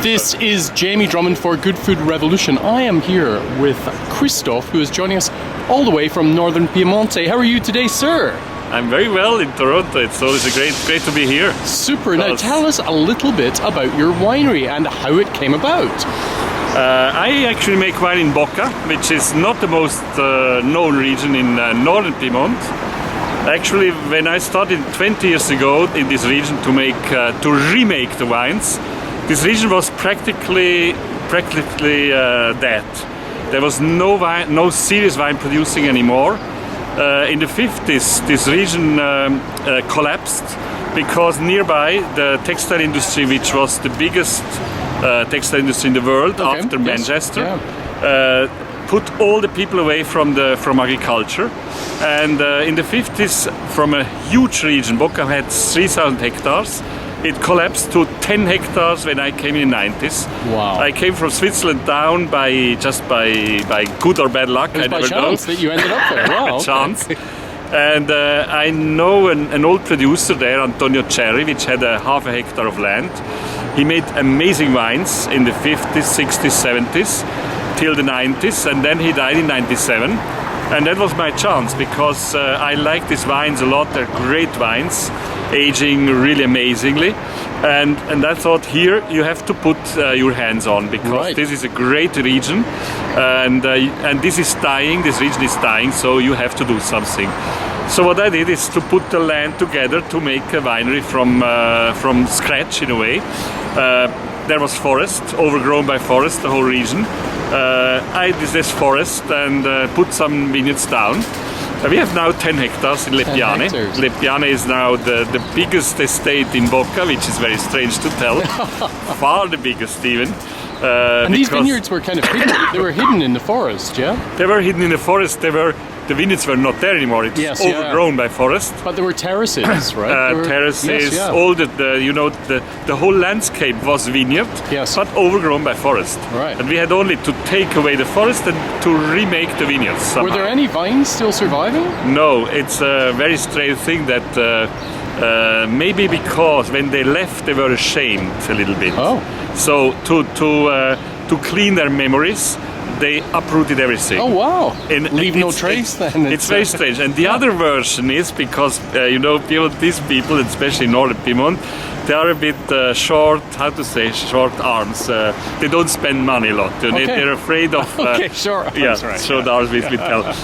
This is Jamie Drummond for Good Food Revolution. I am here with Christophe, who is joining us all the way from northern Piemonte. How are you today, sir? I'm very well in Toronto. It's always great to be here. Super. Now tell us a little bit about your winery and how it came about. I actually make wine in Boca, which is not the most known region in northern Piedmont. Actually, when I started 20 years ago in this region to remake the wines, this region was practically dead. There was no serious wine producing anymore. In the 50s, this region collapsed because nearby the textile industry, which was the biggest textile industry in the world after Manchester, put all the people away from agriculture. And in the 50s, from a huge region, Boca had 3,000 hectares. It collapsed to 10 hectares when I came in the 90s. Wow. I came from Switzerland down by good or bad luck. It was I by never chance know. that you ended up there. Wow. Chance. And I know an old producer there, Antonio Cherry, which had a half a hectare of land. He made amazing wines in the 50s, 60s, 70s, till the 90s, and then he died in 97. And that was my chance, because I like these wines a lot. They're great wines, aging really amazingly. And I thought, here you have to put your hands on, because this is a great region, and this is dying. This region is dying, so you have to do something. So what I did is to put the land together to make a winery from scratch, in a way. There was forest, overgrown by forest, the whole region. I did this forest and put some vineyards down. We have now 10 hectares in Piane. Piane is now the biggest estate in Boca, which is very strange to tell. Far the biggest even. And these vineyards were kind of hidden. They were hidden in the forest, yeah? They were hidden in the forest. The vineyards were not there anymore. It's overgrown by forest. But there were terraces, right? Terraces, all the whole landscape was vineyard, but overgrown by forest. Right. And we had only to take away the forest and to remake the vineyards somehow. Were there any vines still surviving? No, it's a very strange thing that maybe because when they left they were ashamed a little bit. Oh. So to clean their memories, they uprooted everything. Oh wow! Leave no trace then. It's very strange. And the other version is because these people, especially in northern Piedmont, they are a bit short arms. They don't spend money a lot. They're afraid of. Short arms we tell.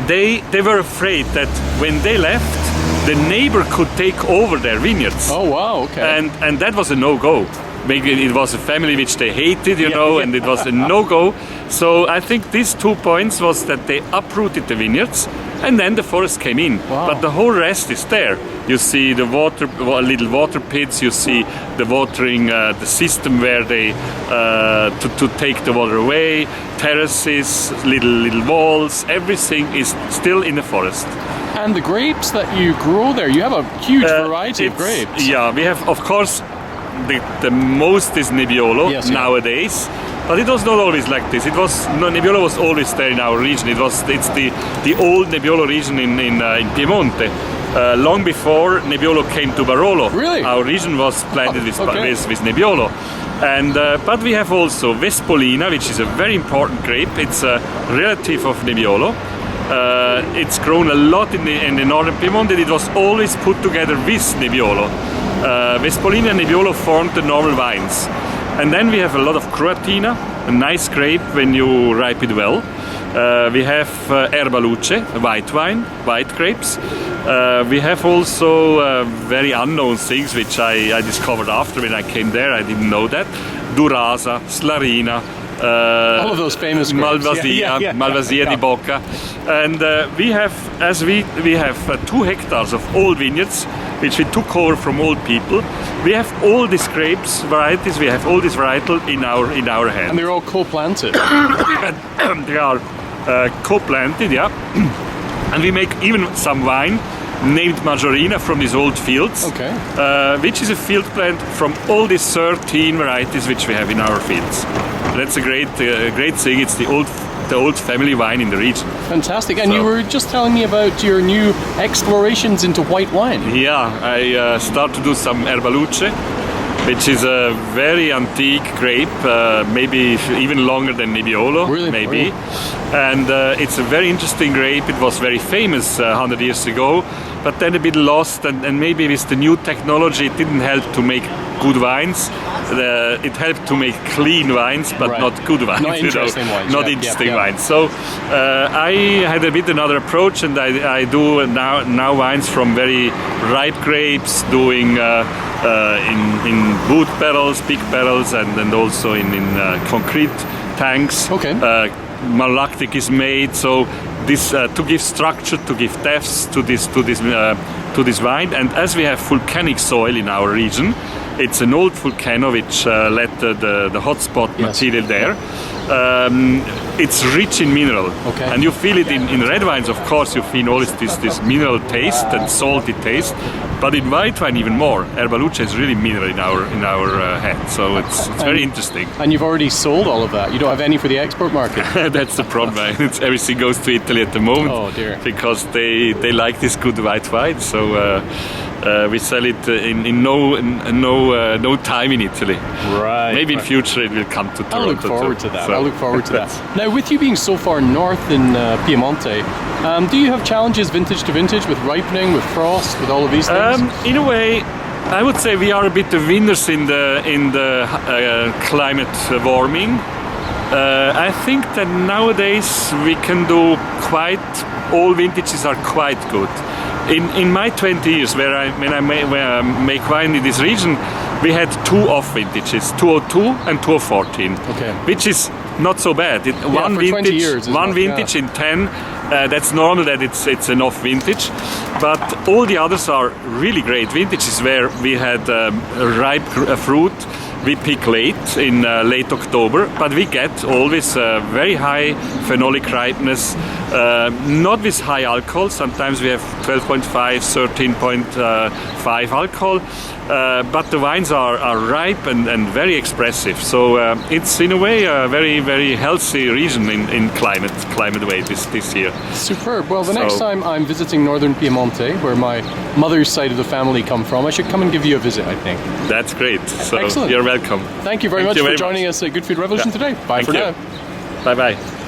They were afraid that when they left, the neighbor could take over their vineyards. Oh wow! Okay. And that was a no-go. Maybe it was a family which they hated, and it was a no-go. So I think these 2 points was that they uprooted the vineyards, and then the forest came in. Wow. But the whole rest is there. You see the little water pits. You see the watering, the system where they to take the water away. Terraces, little walls. Everything is still in the forest. And the grapes that you grow there, you have a huge variety of grapes. Yeah, we have, of course. The most is Nebbiolo nowadays, but it was not always like this. Nebbiolo was always there in our region. It's the old Nebbiolo region in Piemonte. Long before Nebbiolo came to Barolo, our region was planted with Nebbiolo. And but we have also Vespolina, which is a very important grape. It's a relative of Nebbiolo. It's grown a lot in the northern Piedmont, and it was always put together with Nebbiolo. Vespolina and Nebbiolo formed the normal wines. And then we have a lot of Croatina, a nice grape when you ripe it well. We have Erba Luce, white wine, white grapes. We have also very unknown things which I discovered after when I came there. I didn't know that. Durazza, Slarina. All of those famous grapes. Malvasia di Boca. And we have 2 hectares of old vineyards which we took over from old people. We have all these grapes varieties. We have all this varietal in our hands. And they're all co-planted. They are co-planted, and we make even some wine named Majorina from these old fields, which is a field plant from all these 13 varieties which we have in our fields. That's a great thing. It's the old family wine in the region. Fantastic. And you were just telling me about your new explorations into white wine. Yeah, I start to do some Erba Luce. which is a very antique grape, maybe even longer than Nebbiolo, Really? maybe. And it's a very interesting grape. It was very famous 100 years ago, but then a bit lost, and maybe with the new technology it didn't help to make good wines. It helped to make clean wines, but Right. not good wines. Not interesting wines. Not Yeah, interesting yeah, yeah. wines. So I had a bit another approach, and I do now wines from very ripe grapes, doing in wood barrels, big barrels, and also in concrete tanks. Okay. Malolactic is made, so this to give structure, to give depth to this wine. And as we have volcanic soil in our region, it's an old volcano which led the hotspot Yes. material there. It's rich in mineral, Okay. and you feel it in red wines. Of course, you feel always this mineral taste and salty taste, but in white wine even more. Erba Luce is really mineral in our head, so it's very interesting. And you've already sold all of that. You don't have any for the export market. That's the problem. Everything goes to Italy at the moment. Oh, dear. Because they like this good white wine. So we sell it in no time in Italy. Right. Maybe in future it will come to Toronto. I'll look forward to that. So I'll look forward to that. that's- Now, with you being so far north in Piemonte, do you have challenges vintage to vintage with ripening, with frost, with all of these things? In a way, I would say we are a bit the winners in the climate warming. I think that nowadays we can do all vintages are quite good. In my 20 years, when I make wine in this region, we had 2 off vintages, 202 and 2014, Okay. which is not so bad. One for 20 vintage, years, one isn't it? vintage in 10. That's normal that it's an off vintage, but all the others are really great vintages where we had ripe fruit. We pick late in late October, but we get always very high phenolic ripeness, not with high alcohol. Sometimes we have 12.5, 13.5 alcohol, but the wines are ripe and very expressive. So it's in a way a very, very healthy region in climate way this year. Superb. Well, the next So- time I'm visiting northern Piemonte, where my mother's side of the family come from, I should come and give you a visit, I think. That's great. So Excellent. you're welcome. Thank you very Thank much you for very joining much. us at Good Food Revolution Yeah. today. Bye Thank for you. now. Bye bye.